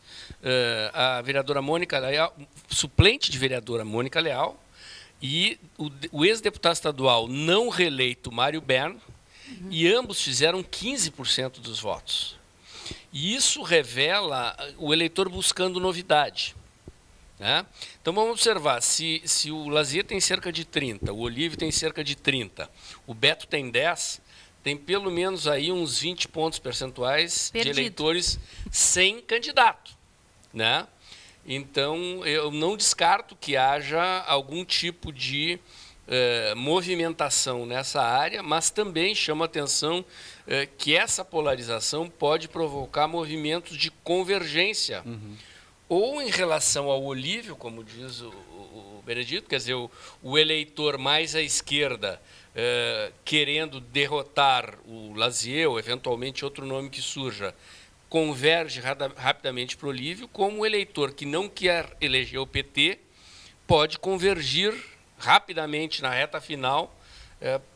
a vereadora Mônica Leal, suplente de vereadora Mônica Leal, e o ex-deputado estadual não reeleito Mário Bern, e ambos fizeram 15% dos votos. E isso revela o eleitor buscando novidade, né? Então vamos observar, se o Lazier tem cerca de 30, o Olívio tem cerca de 30, o Beto tem 10, tem pelo menos aí uns 20 pontos percentuais de eleitores sem candidato, né? Então, eu não descarto que haja algum tipo de movimentação nessa área, mas também chama a atenção que essa polarização pode provocar movimentos de convergência, ou em relação ao Olívio, como diz o Benedito, quer dizer, o eleitor mais à esquerda, querendo derrotar o Lazier, ou eventualmente outro nome que surja, converge rapidamente para o Olívio, como o eleitor que não quer eleger o PT pode convergir rapidamente na reta final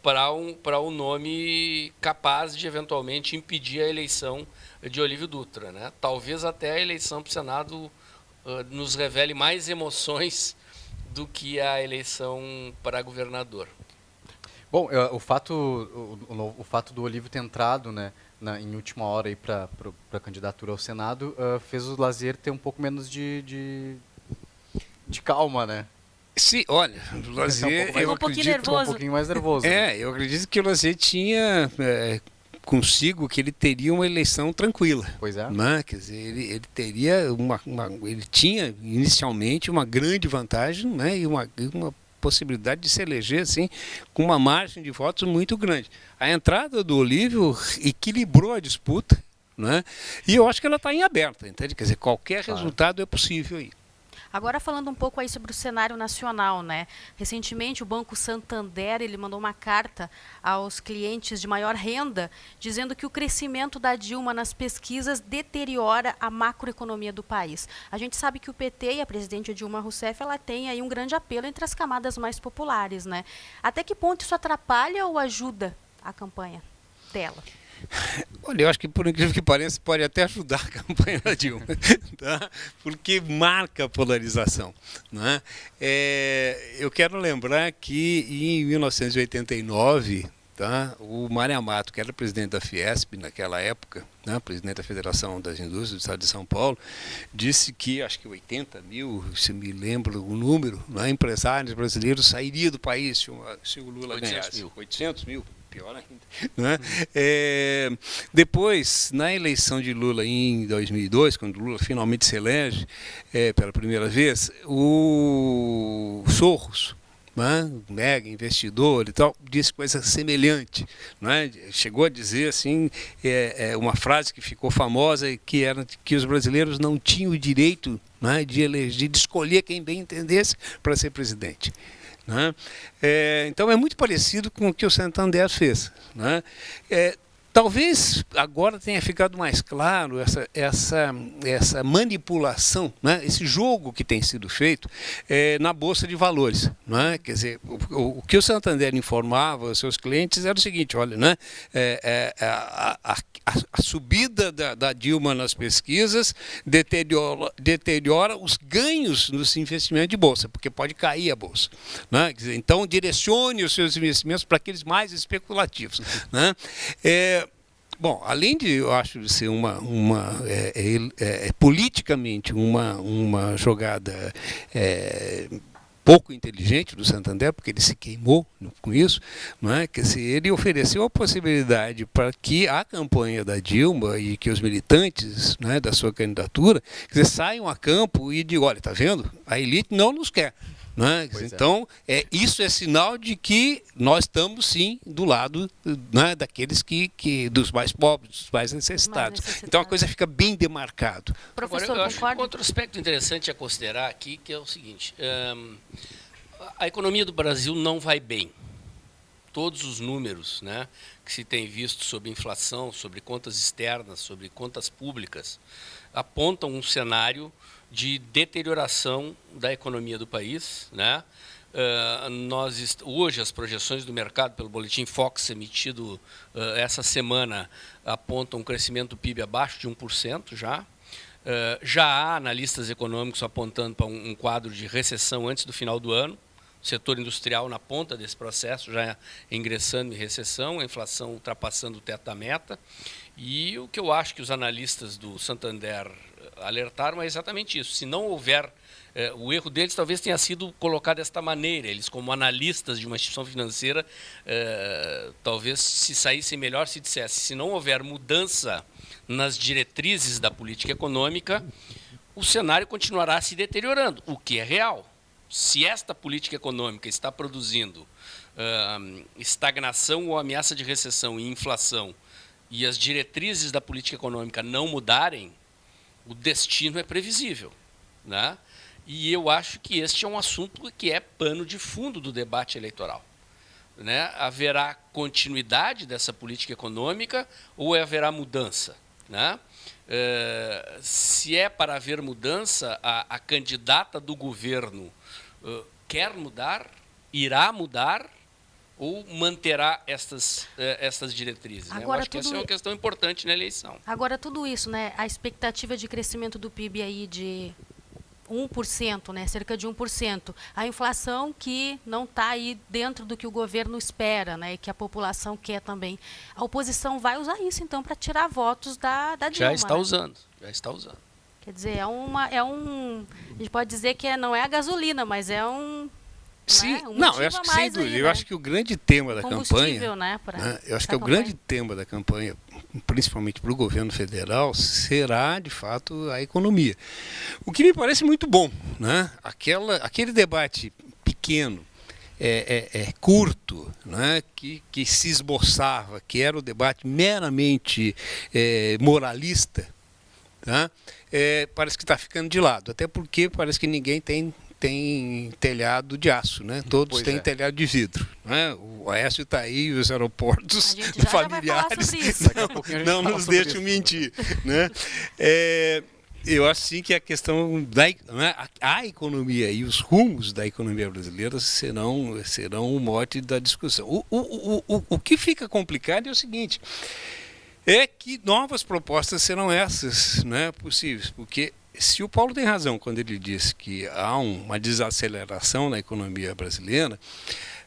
para um nome capaz de eventualmente impedir a eleição de Olívio Dutra, né? Talvez até a eleição para o Senado nos revele mais emoções do que a eleição para governador. Bom, o fato do Olívio ter entrado, né, em última hora para a candidatura ao Senado fez o Lazier ter um pouco menos de calma, né? Sim, olha, o Lazier um pouquinho mais nervoso. Né? Eu acredito que o Lazier tinha consigo que ele teria uma eleição tranquila. Pois é. Né? Quer dizer, ele teria ele tinha inicialmente uma grande vantagem, né? E uma possibilidade de se eleger assim, com uma margem de votos muito grande. A entrada do Olívio equilibrou a disputa, né? E eu acho que ela está em aberta, entende? Quer dizer, qualquer resultado é possível aí. Agora falando um pouco aí sobre o cenário nacional, né? Recentemente o Banco Santander, ele mandou uma carta aos clientes de maior renda, dizendo que o crescimento da Dilma nas pesquisas deteriora a macroeconomia do país. A gente sabe que o PT e a presidente Dilma Rousseff, ela tem aí um grande apelo entre as camadas mais populares, né? Até que ponto isso atrapalha ou ajuda a campanha dela? Olha, eu acho que, por incrível que pareça, pode até ajudar a campanha da Dilma, tá? Porque marca a polarização, né? Eu quero lembrar que em 1989, tá, o Mário Amato, que era presidente da Fiesp naquela época, né, presidente da Federação das Indústrias do Estado de São Paulo, disse que, acho que 80 mil, se me lembro o número, né, empresários brasileiros sairiam do país se o Lula ganhasse. 800 mil. Pior ainda, né? Depois, na eleição de Lula em 2002, quando Lula finalmente se elege pela primeira vez, o Soros, né, mega investidor e tal, disse coisa semelhante, né? Chegou a dizer assim, uma frase que ficou famosa, que era que os brasileiros não tinham o direito, né, de eleger, de escolher quem bem entendesse para ser presidente. Né? Então é muito parecido com o que o Santander fez. Né? Talvez agora tenha ficado mais claro essa manipulação, né? Esse jogo que tem sido feito na Bolsa de Valores. Né? Quer dizer, o que o Santander informava aos seus clientes era o seguinte, olha, né? A subida da Dilma nas pesquisas deteriora os ganhos nos investimentos de Bolsa, porque pode cair a Bolsa. Né? Quer dizer, então, direcione os seus investimentos para aqueles mais especulativos. Né? Bom, além de, eu acho, ser politicamente uma jogada pouco inteligente do Santander, porque ele se queimou com isso, não é? Que ele ofereceu a possibilidade para que a campanha da Dilma e que os militantes, né, da sua candidatura, quer dizer, saiam a campo e digam, olha, está vendo? A elite não nos quer. Né? Então, isso é sinal de que nós estamos, sim, do lado, né, daqueles dos mais pobres, dos mais necessitados. Então, a coisa fica bem demarcado. Professor, eu acho que outro aspecto interessante a considerar aqui, que é o seguinte, a economia do Brasil não vai bem. Todos os números, né, que se tem visto sobre inflação, sobre contas externas, sobre contas públicas, apontam um cenário de deterioração da economia do país. Né? Hoje, as projeções do mercado pelo Boletim Fox, emitido essa semana, apontam um crescimento do PIB abaixo de 1% já. Já há analistas econômicos apontando para um quadro de recessão antes do final do ano. O setor industrial na ponta desse processo, já ingressando em recessão, a inflação ultrapassando o teto da meta. E o que eu acho que os analistas do Santander alertaram é exatamente isso. Se não houver, o erro deles talvez tenha sido colocado desta maneira. Eles, como analistas de uma instituição financeira, talvez se saíssem melhor se dissesse, se não houver mudança nas diretrizes da política econômica, o cenário continuará se deteriorando, o que é real. Se esta política econômica está produzindo estagnação ou ameaça de recessão e inflação, e as diretrizes da política econômica não mudarem, o destino é previsível. Né? E eu acho que este é um assunto que é pano de fundo do debate eleitoral. Né? Haverá continuidade dessa política econômica ou haverá mudança? Né? Se é para haver mudança, a candidata do governo quer mudar, irá mudar, ou manterá estas diretrizes? Né? Eu acho que essa é uma questão importante na eleição. Agora, tudo isso, né, a expectativa de crescimento do PIB aí de 1%, né, cerca de 1%. A inflação que não está aí dentro do que o governo espera, né, e que a população quer também. A oposição vai usar isso, então, para tirar votos da Dilma. Já está né? usando, já está usando. Quer dizer, a gente pode dizer que não é a gasolina, mas é um... Sim, né? Não, eu acho que sem dúvida. Eu acho que o grande tema da campanha, né, eu acho que o grande tema da campanha, principalmente para o governo federal, será de fato a economia. O que me parece muito bom, né? Aquele debate pequeno, curto, né? que se esboçava, que era o debate meramente moralista, tá? Parece que está ficando de lado, até porque parece que ninguém tem telhado de aço, né? Todos têm telhado de vidro. Né? O Aécio está aí e os aeroportos familiares não nos deixam mentir. Né? Eu acho sim que a questão a economia e os rumos da economia brasileira serão o mote da discussão. O que fica complicado é o seguinte, é que novas propostas serão essas, né, possíveis, porque se o Paulo tem razão quando ele diz que há uma desaceleração na economia brasileira,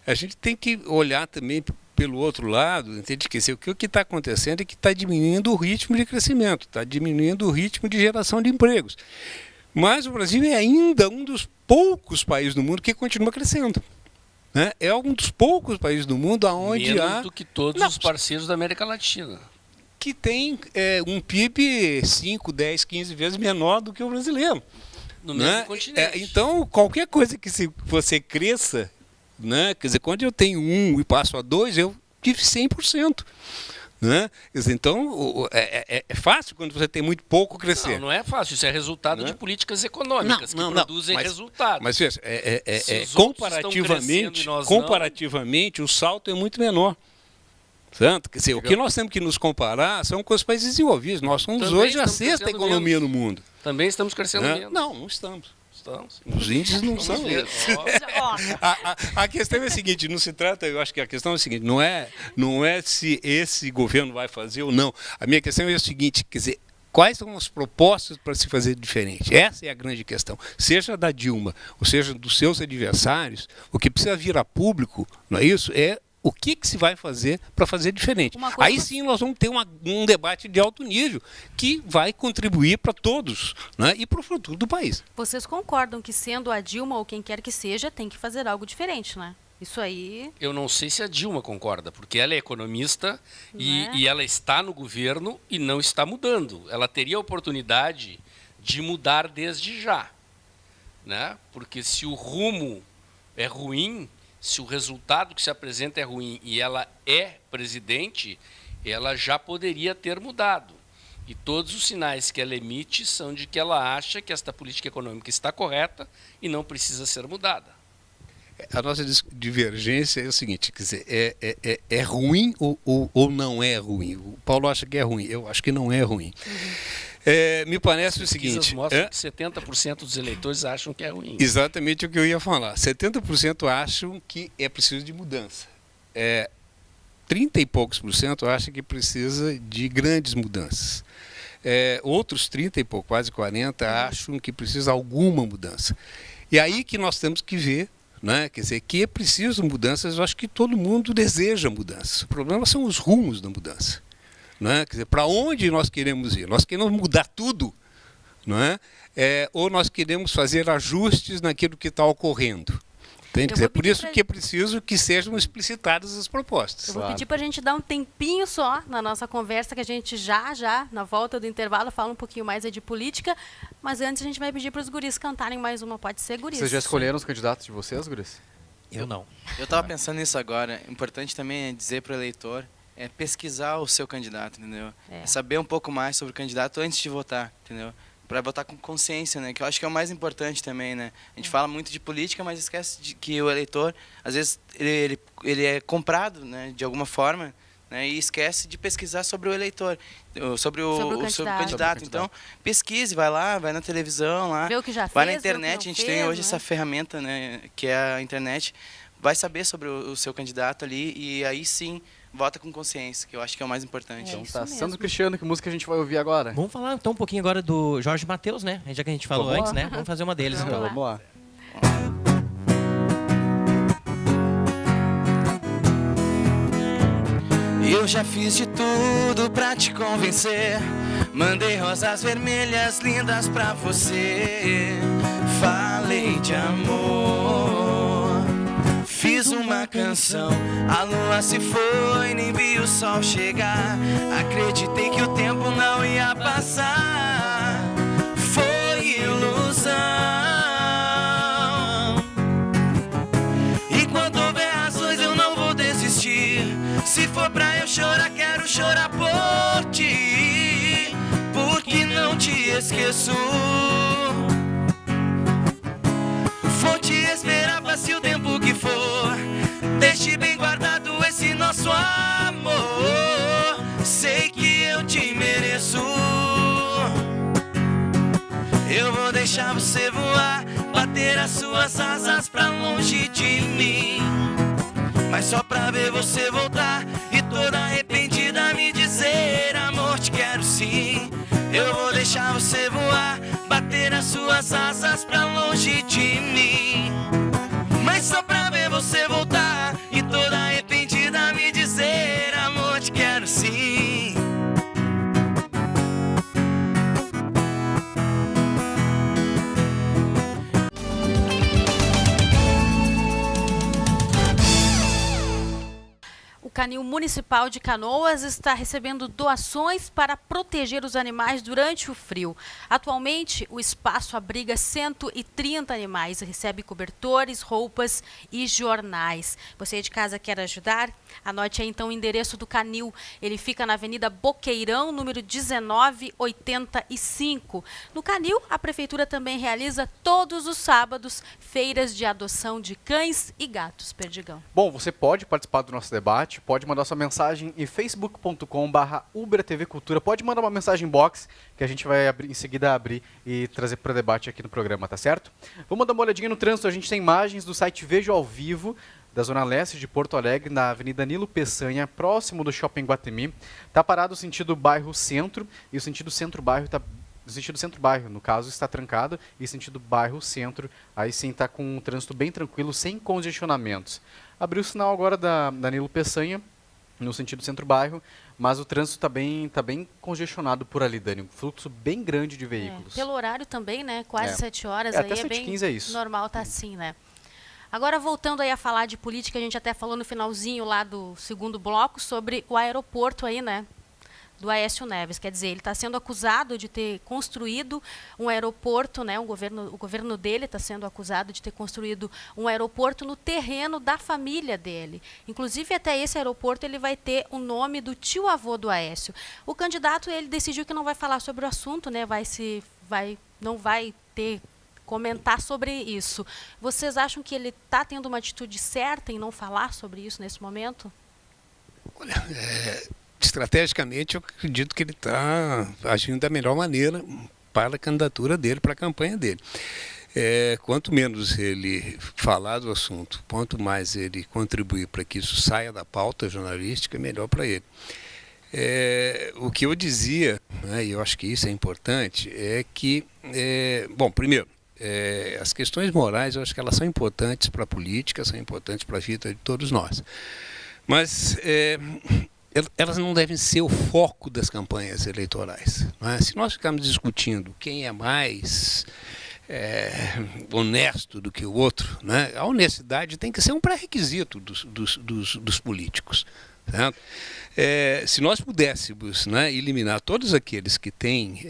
a gente tem que olhar também pelo outro lado, entende? Que o que está acontecendo é que está diminuindo o ritmo de crescimento, está diminuindo o ritmo de geração de empregos. Mas o Brasil é ainda um dos poucos países do mundo que continua crescendo. Né? É um dos poucos países do mundo onde menos do que todos os parceiros da América Latina, que tem um PIB 5, 10, 15 vezes menor do que o brasileiro. No mesmo continente. Então, qualquer coisa que você cresça, né, quer dizer, quando eu tenho 1 e passo a 2, eu tive 100%. Né? Quer dizer, então, é fácil quando você tem muito pouco crescer. Não é fácil, isso é resultado de políticas econômicas que produzem resultados. Mas veja, comparativamente, o salto é muito menor. Tanto, quer dizer, o que nós temos que nos comparar são com os países desenvolvidos. Nós somos Também hoje a estamos 6ª crescendo economia menos. no mundo. Também estamos crescendo menos. Não estamos. Estamos. Os índices não são ver. esses. A questão é a seguinte, não se trata, eu acho que a questão é a seguinte, não é se esse governo vai fazer ou não. A minha questão é a seguinte, quer dizer, quais são as propostas para se fazer diferente? Essa é a grande questão. Seja da Dilma, ou seja dos seus adversários, o que precisa vir a público, não é isso? É o que se vai fazer para fazer diferente. Aí sim nós vamos ter um debate de alto nível que vai contribuir para todos, né, e para o futuro do país. Vocês concordam que sendo a Dilma ou quem quer que seja, tem que fazer algo diferente, né? Isso aí... Eu não sei se a Dilma concorda, porque ela é economista e ela está no governo e não está mudando. Ela teria a oportunidade de mudar desde já, né? Porque se o rumo é ruim, se o resultado que se apresenta é ruim e ela é presidente, ela já poderia ter mudado. E todos os sinais que ela emite são de que ela acha que esta política econômica está correta e não precisa ser mudada. A nossa divergência é o seguinte, quer dizer, é ruim ou não é ruim? O Paulo acha que é ruim, eu acho que não é ruim. Me parece o seguinte... mostram que 70% dos eleitores acham que é ruim. Exatamente o que eu ia falar. 70% acham que é preciso de mudança. 30 e poucos por cento acham que precisa de grandes mudanças. Outros 30 e pouco, quase 40, acham que precisa de alguma mudança. E aí que nós temos que ver, né? Quer dizer, que é preciso mudanças, eu acho que todo mundo deseja mudanças. O problema são os rumos da mudança. Não é? Quer dizer, para onde nós queremos ir? Nós queremos mudar tudo, não é? Ou nós queremos fazer ajustes naquilo que está ocorrendo. Quer dizer, por isso que é preciso que sejam explicitadas as propostas. Eu vou pedir para a gente dar um tempinho só na nossa conversa, que a gente já, na volta do intervalo, fala um pouquinho mais de política, mas antes a gente vai pedir para os guris cantarem mais uma. Pode ser, guris? Vocês já escolheram os candidatos de vocês, guris? Eu não. Eu estava pensando nisso agora. Importante também é dizer para o eleitor, pesquisar o seu candidato, entendeu? Saber um pouco mais sobre o candidato antes de votar, entendeu? Para votar com consciência, né? Que eu acho que é o mais importante também, né? A gente fala muito de política, mas esquece de que o eleitor, às vezes, ele é comprado, né? De alguma forma, né? E esquece de pesquisar sobre o eleitor, sobre o candidato. Então, pesquise, vai lá, vai na televisão, lá, vê o que já vai fez, na internet. A gente tem hoje essa ferramenta, né? Que é a internet. Vai saber sobre o seu candidato ali e aí sim vota com consciência, que eu acho que é o mais importante. Então tá. Sandro Cristiano, que música a gente vai ouvir agora? Vamos falar então um pouquinho agora do Jorge Mateus, né? Já que a gente falou antes, né? Vamos fazer uma deles então. Vamos lá. Eu já fiz de tudo pra te convencer. Mandei rosas vermelhas lindas pra você. Falei de amor, fiz uma canção. A lua se foi, nem vi o sol chegar. Acreditei que o tempo não ia passar. Foi ilusão. Enquanto houver razões eu não vou desistir. Se for pra eu chorar, quero chorar por ti, porque não te esqueço. Vou te esperar, passe o tempo que for. Deixe bem guardado esse nosso amor. Sei que eu te mereço. Eu vou deixar você voar, bater as suas asas pra longe de mim, mas só pra ver você voltar e toda arrependida me dizer: amor, te quero sim. Eu vou deixar você voar, bater as suas asas pra longe de mim, mas só pra ver você voltar e toda arrependida me dizer: amor, te quero sim. O Canil Municipal de Canoas está recebendo doações para proteger os animais durante o frio. Atualmente, o espaço abriga 130 animais e recebe cobertores, roupas e jornais. Você de casa quer ajudar? Anote aí então o endereço do Canil. Ele fica na Avenida Boqueirão, número 1985. No Canil, a Prefeitura também realiza todos os sábados feiras de adoção de cães e gatos. Perdigão. Bom, você pode participar do nosso debate, pode pode mandar sua mensagem em facebook.com/UberTVCultura. Pode mandar uma mensagem box que a gente vai em seguida abrir e trazer para debate aqui no programa, tá certo? Vamos dar uma olhadinha no trânsito. A gente tem imagens do site Vejo ao Vivo, da Zona Leste de Porto Alegre, na Avenida Nilo Peçanha, próximo do Shopping Guatemi. Está parado o sentido bairro-centro e o sentido centro-bairro está... O sentido centro-bairro, no caso, está trancado, e sentido bairro-centro, aí sim está com um trânsito bem tranquilo, sem congestionamentos. Abriu o sinal agora da Nilo Peçanha, no sentido centro-bairro, mas o trânsito está bem congestionado por ali, Dani. Um fluxo bem grande de veículos. Pelo horário também, né? Quase 7 horas, até aí 7h15 é é bem isso. normal, tá assim, né? Agora, voltando aí a falar de política, a gente até falou no finalzinho lá do segundo bloco sobre o aeroporto aí, né? Do Aécio Neves, quer dizer, ele está sendo acusado de ter construído um aeroporto, né? O governo dele está sendo acusado de ter construído um aeroporto no terreno da família dele. Inclusive, até esse aeroporto ele vai ter o nome do tio-avô do Aécio. O candidato ele decidiu que não vai falar sobre o assunto, né? Não vai comentar sobre isso. Vocês acham que ele está tendo uma atitude certa em não falar sobre isso nesse momento? Olha, estrategicamente, eu acredito que ele está agindo da melhor maneira para a candidatura dele, para a campanha dele. Quanto menos ele falar do assunto, quanto mais ele contribuir para que isso saia da pauta jornalística, melhor para ele. O que eu dizia, né, e eu acho que isso é importante, é que, bom, primeiro, as questões morais, eu acho que elas são importantes para a política, são importantes para a vida de todos nós. Mas elas não devem ser o foco das campanhas eleitorais. Não é? Se nós ficarmos discutindo quem é mais honesto do que o outro, né? A honestidade tem que ser um pré-requisito dos políticos. Certo? Se nós pudéssemos, né, eliminar todos aqueles que têm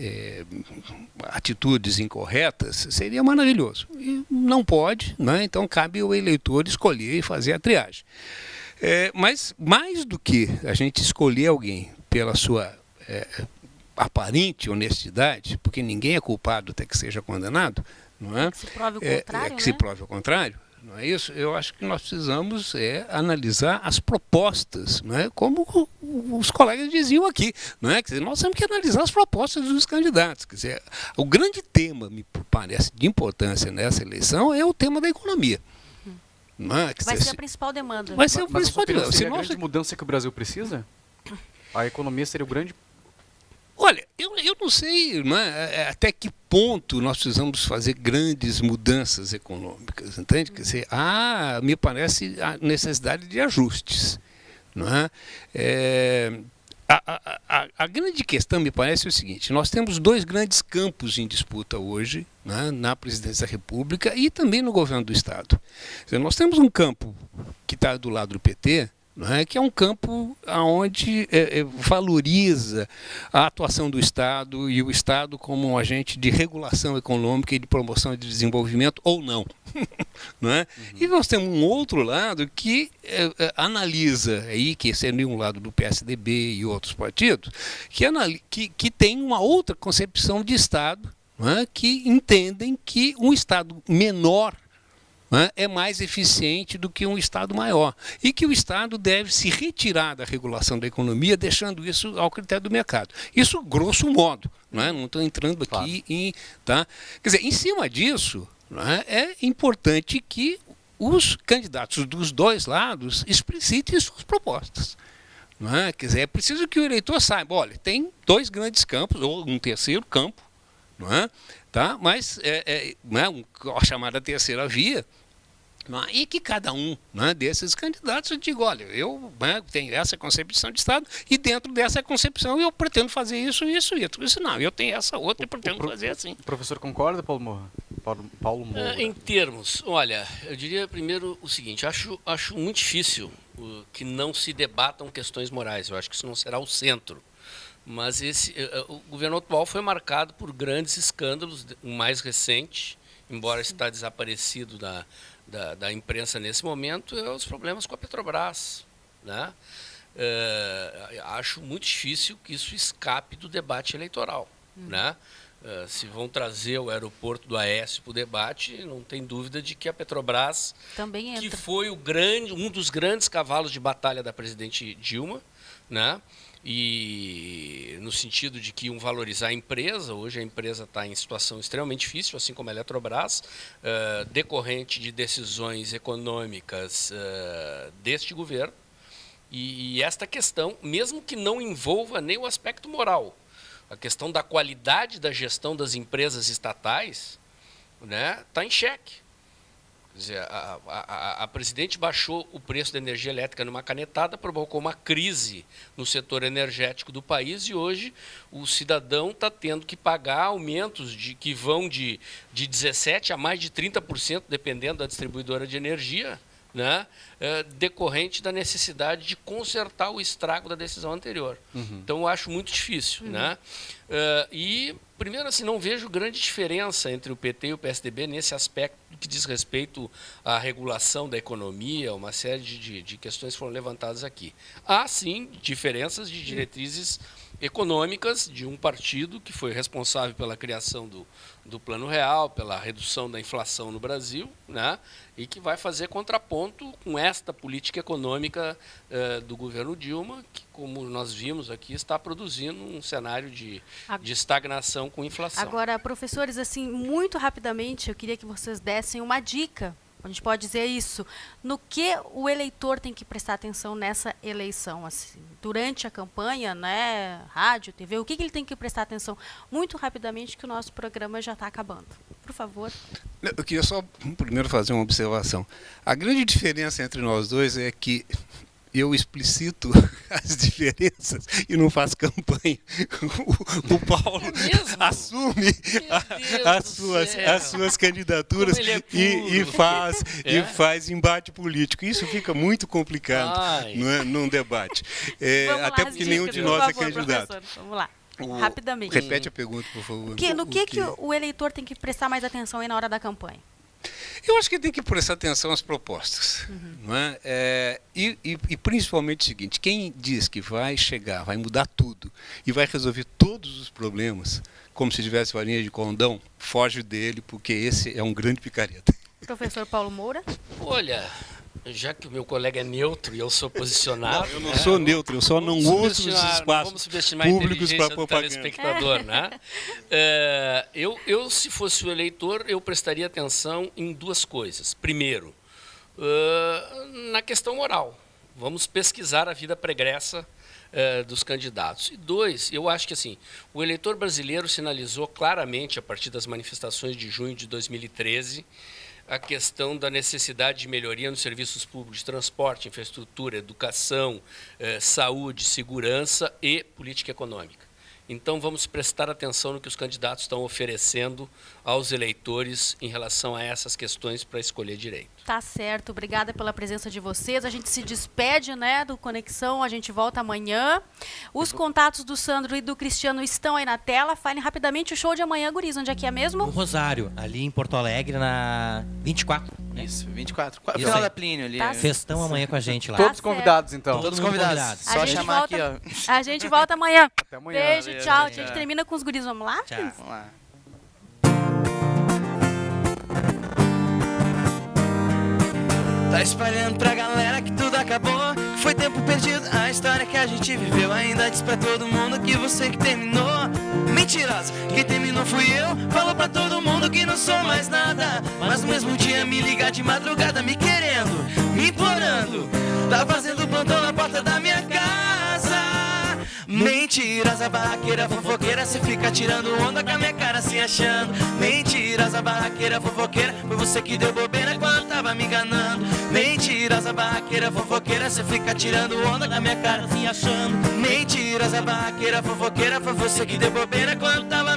atitudes incorretas, seria maravilhoso. E não pode, né? Então cabe ao eleitor escolher e fazer a triagem. Mas mais do que a gente escolher alguém pela sua aparente honestidade, porque ninguém é culpado até que seja condenado, não é? Que se prove o contrário, que se prove o contrário, não é isso? Eu acho que nós precisamos analisar as propostas, não é? Como os colegas diziam aqui, não é? Quer dizer, nós temos que analisar as propostas dos candidatos. Quer dizer, o grande tema, me parece, de importância nessa eleição é o tema da economia. Vai ser a principal demanda. Vai ser a principal demanda. Seria a grande mudança que o Brasil precisa? A economia seria o grande... Olha, eu não sei, né, até que ponto nós precisamos fazer grandes mudanças econômicas, entende? Quer dizer, me parece a necessidade de ajustes. Não é? A grande questão, me parece, é o seguinte: nós temos dois grandes campos em disputa hoje, né, na presidência da República e também no governo do Estado. Quer dizer, nós temos um campo que está do lado do PT, não é? Que é um campo onde valoriza a atuação do Estado e o Estado como um agente de regulação econômica e de promoção de desenvolvimento, ou não. Não é? E nós temos um outro lado que analisa, aí, que seria um lado do PSDB e outros partidos, que tem uma outra concepção de Estado, não é? Que entendem que um Estado menor é mais eficiente do que um Estado maior e que o Estado deve se retirar da regulação da economia, deixando isso ao critério do mercado. Isso, grosso modo, não estou entrando aqui em... Tá? Quer dizer, em cima disso, é importante que os candidatos dos dois lados explicitem suas propostas. Quer dizer, é preciso que o eleitor saiba, olha, tem dois grandes campos, ou um terceiro campo, tá? Mas a chamada terceira via, e que cada um desses candidatos diga, olha, eu tenho essa concepção de Estado e dentro dessa concepção eu pretendo fazer isso. Não, eu tenho essa outra e pretendo fazer assim. O professor concorda, Paulo Moura? Paulo Moura. Em termos, olha, eu diria primeiro o seguinte: acho muito difícil que não se debatam questões morais. Eu acho que isso não será o centro. Mas o governo atual foi marcado por grandes escândalos. O mais recente, embora está desaparecido da imprensa nesse momento, é os problemas com a Petrobras. Né? Acho muito difícil que isso escape do debate eleitoral. Né? se vão trazer o aeroporto do Aécio para o debate, não tem dúvida de que a Petrobras, também que foi um dos grandes cavalos de batalha da presidente Dilma, né? E no sentido de que iam valorizar a empresa, hoje a empresa está em situação extremamente difícil, assim como a Eletrobras, decorrente de decisões econômicas deste governo. E esta questão, mesmo que não envolva nem o aspecto moral, a questão da qualidade da gestão das empresas estatais, né, está em xeque. Quer dizer, a presidente baixou o preço da energia elétrica numa canetada, provocou uma crise no setor energético do país e hoje o cidadão está tendo que pagar aumentos que vão de 17% a mais de 30%, dependendo da distribuidora de energia, né, decorrente da necessidade de consertar o estrago da decisão anterior. Então, eu acho muito difícil. Né? E, primeiro, assim, não vejo grande diferença entre o PT e o PSDB nesse aspecto que diz respeito à regulação da economia, uma série de questões foram levantadas aqui. Há, sim, diferenças de diretrizes econômicas de um partido que foi responsável pela criação do Plano Real, pela redução da inflação no Brasil, né, e que vai fazer contraponto com esta política econômica do governo Dilma, que, como nós vimos aqui, está produzindo um cenário de estagnação com inflação. Agora, professores, assim, muito rapidamente, eu queria que vocês dessem uma dica, a gente pode dizer isso, no que o eleitor tem que prestar atenção nessa eleição, assim, durante a campanha, né, rádio, TV, o que ele tem que prestar atenção muito rapidamente, que o nosso programa já está acabando. Por favor. Eu queria só primeiro fazer uma observação. A grande diferença entre nós dois é que eu explicito as diferenças e não faço campanha. O Paulo assume as suas candidaturas e faz embate político. Isso fica muito complicado num debate. Até porque nenhum de nós é candidato. Professor, vamos lá. Rapidamente. Repete a pergunta, por favor. No que o eleitor tem que prestar mais atenção aí na hora da campanha? Eu acho que tem que prestar atenção às propostas. Não é? E principalmente o seguinte, quem diz que vai chegar, vai mudar tudo e vai resolver todos os problemas, como se tivesse varinha de condão, foge dele, porque esse é um grande picareta. Professor Paulo Moura? Olha, já que o meu colega é neutro e eu sou posicionado... Eu não sou neutro, eu só não uso os espaços públicos para propaganda. Telespectador, né? Eu, se fosse o eleitor, eu prestaria atenção em duas coisas. Primeiro, na questão moral. Vamos pesquisar a vida pregressa dos candidatos. E dois, eu acho que assim, o eleitor brasileiro sinalizou claramente, a partir das manifestações de junho de 2013, a questão da necessidade de melhoria nos serviços públicos de transporte, infraestrutura, educação, saúde, segurança e política econômica. Então, vamos prestar atenção no que os candidatos estão oferecendo aos eleitores em relação a essas questões para escolher direito. Tá certo, obrigada pela presença de vocês. A gente se despede, né, do Conexão, a gente volta amanhã. Os contatos do Sandro e do Cristiano estão aí na tela. Falem rapidamente o show de amanhã, guris. Onde é que é mesmo? No Rosário, ali em Porto Alegre, na 24. Né? Isso, 24. Final da Plínio ali. Tá. Festão amanhã com a gente lá. Todos convidados, então. Todos convidados. Só chamar aqui, ó. A gente volta amanhã. Até amanhã. Beijo, tchau. A gente termina com os guris. Vamos lá? Tchau. Vamos lá. Tá espalhando pra galera que tudo acabou, que foi tempo perdido. A história que a gente viveu ainda diz pra todo mundo que você que terminou. Mentirosa, quem terminou fui eu. Falou pra todo mundo que não sou mais nada, mas no mesmo dia me ligar de madrugada, me querendo, me implorando. Tá fazendo plantão na porta da minha casa. Mentirosa, barraqueira, fofoqueira, cê fica tirando onda com a minha cara se achando. Mentirosa, barraqueira, fofoqueira, foi você que deu bobeira quando tava me enganando. Mentirosa, barraqueira, fofoqueira, cê fica tirando onda com a minha cara se achando. Mentirosa, barraqueira, fofoqueira, foi você que deu bobeira quando tava